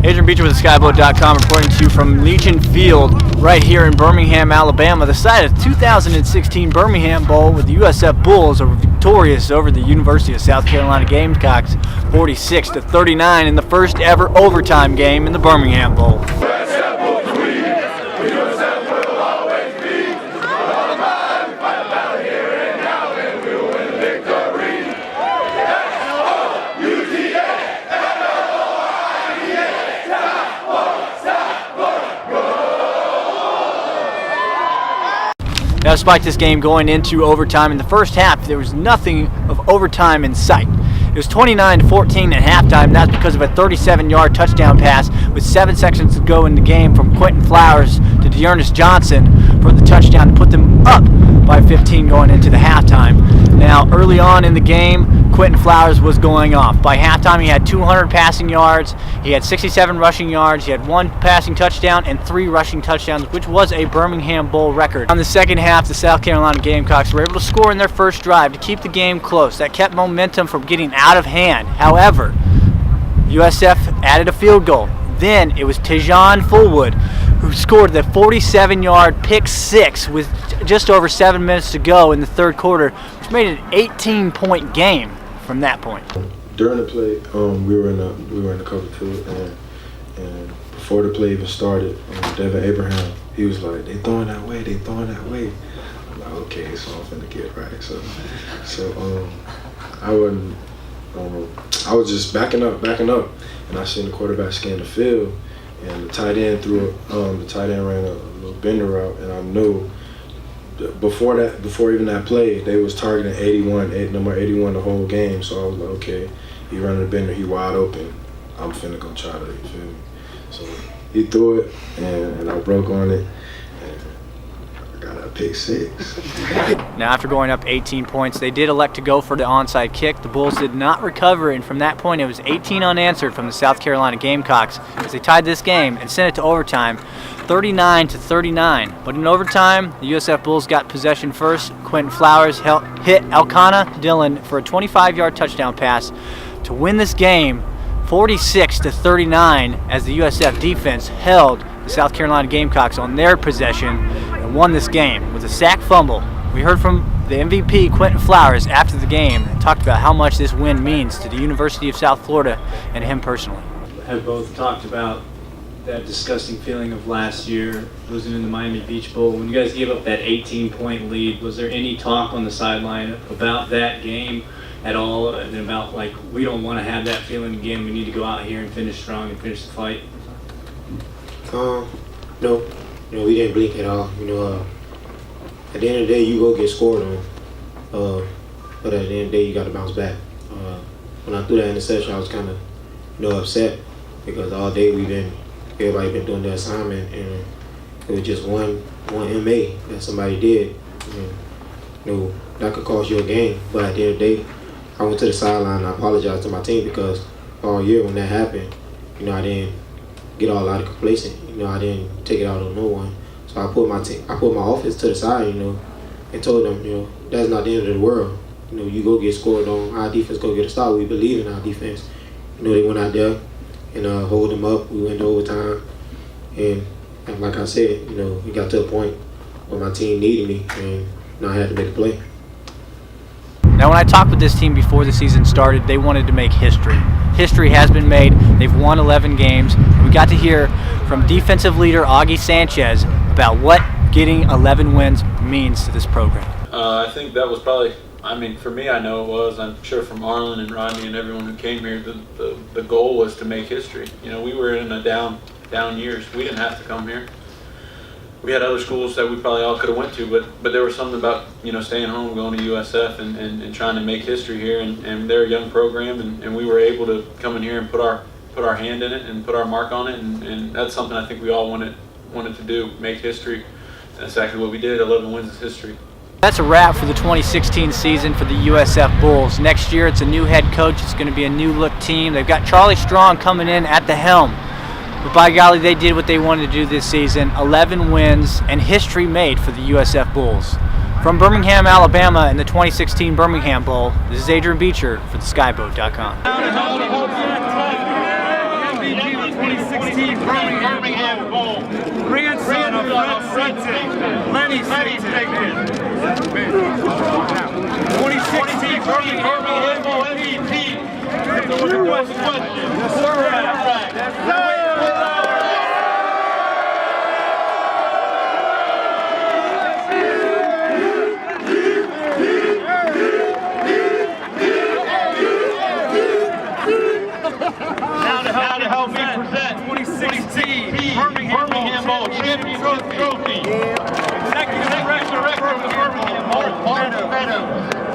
Adrian Beecher with SkyBoat.com reporting to you from Legion Field right here in Birmingham, Alabama. The site of the 2016 Birmingham Bowl with the USF Bulls are victorious over the University of South Carolina Gamecocks 46-39 in the first ever overtime game in the Birmingham Bowl. Now, despite this game going into overtime in the first half, there was nothing of overtime in sight. It was 29-14 at halftime. That's because of a 37-yard touchdown pass with 7 seconds to go in the game from Quentin Flowers to Dearness Johnson for the touchdown to put them up by 15 going into the halftime. Now, early on in the game, Quentin Flowers was going off. By halftime, he had 200 passing yards, he had 67 rushing yards, he had 1 passing touchdown and 3 rushing touchdowns, which was a Birmingham Bowl record. On the second half, the South Carolina Gamecocks were able to score in their first drive to keep the game close. That kept momentum from getting out of hand. However, USF added a field goal. Then it was Tejon Fullwood who scored the 47-yard pick six with just over 7 minutes to go in the third quarter, which made it an 18-point game from that point. During the play, we were in the cover two, and before the play even started, Devin Abraham, he was like, "They throwing that way, they throwing that way." I'm like, okay, so I'm finna get right. So I was just backing up, and I seen the quarterback scan the field, and the tight end ran a little bender route, and I knew before even that play, they was targeting number 81 the whole game. So I was like, okay, he running the bender, he wide open. I'm finna go try to, you feel me? So he threw it, and I broke on it, and I got a pick six. Now, after going up 18 points, they did elect to go for the onside kick. The Bulls did not recover, and from that point, it was 18 unanswered from the South Carolina Gamecocks as they tied this game and sent it to overtime, 39-39. But in overtime, the USF Bulls got possession first. Quentin Flowers hit Elkanah Dillon for a 25-yard touchdown pass to win this game 46-39 as the USF defense held the South Carolina Gamecocks on their possession and won this game with a sack fumble. We heard from the MVP, Quentin Flowers, after the game and talked about how much this win means to the University of South Florida and him personally. Have both talked about that disgusting feeling of last year losing in the Miami Beach Bowl. When you guys gave up that 18-point lead, was there any talk on the sideline about that game at all, and about like, we don't want to have that feeling again, we need to go out here and finish strong and finish the fight? No, we didn't blink at all. At the end of the day, you go get scored on, but at the end of the day, you got to bounce back. When I threw that interception, I was kind of upset because all day everybody been doing their assignment, and it was just one MA that somebody did. That could cost you a game, but at the end of the day, I went to the sideline and I apologized to my team because all year when that happened, I didn't get all out of complacent. I didn't take it out on no one. So I put my offense to the side, and told them, that's not the end of the world. You go get scored on, our defense go get a stop. We believe in our defense. They went out there and hold them up. We went to overtime, and like I said, it got to a point where my team needed me, and I had to make a play. Now, when I talked with this team before the season started, they wanted to make history. History has been made. They've won 11 games. We got to hear from defensive leader Augie Sanchez about what getting 11 wins means to this program. I think that was probably, for me, I know it was. I'm sure from Arlen and Rodney and everyone who came here, the goal was to make history. We were in a down years. We didn't have to come here. We had other schools that we probably all could have went to, but there was something about staying home, going to USF, and trying to make history here. And they're a young program, and we were able to come in here and put our hand in it and put our mark on it, and that's something I think we all wanted to do, make history. And that's exactly what we did. 11 wins is history. That's a wrap for the 2016 season for the USF Bulls. Next year, it's a new head coach. It's going to be a new look team. They've got Charlie Strong coming in at the helm. But by golly, they did what they wanted to do this season. 11 wins and history made for the USF Bulls. From Birmingham, Alabama, in the 2016 Birmingham Bowl, this is Adrian Beecher for the SkyBoat.com. 2016 Birmingham Bowl. Grandson of Fred Seaton, Lenny Seaton. 2016 Birmingham Bowl MVP. What's the question? Yes, sir. Yes, sir. Now to help me present 2016 Birmingham Bowl Championship Trophy. Executive Director of Birmingham Bowl, Mark Meadows.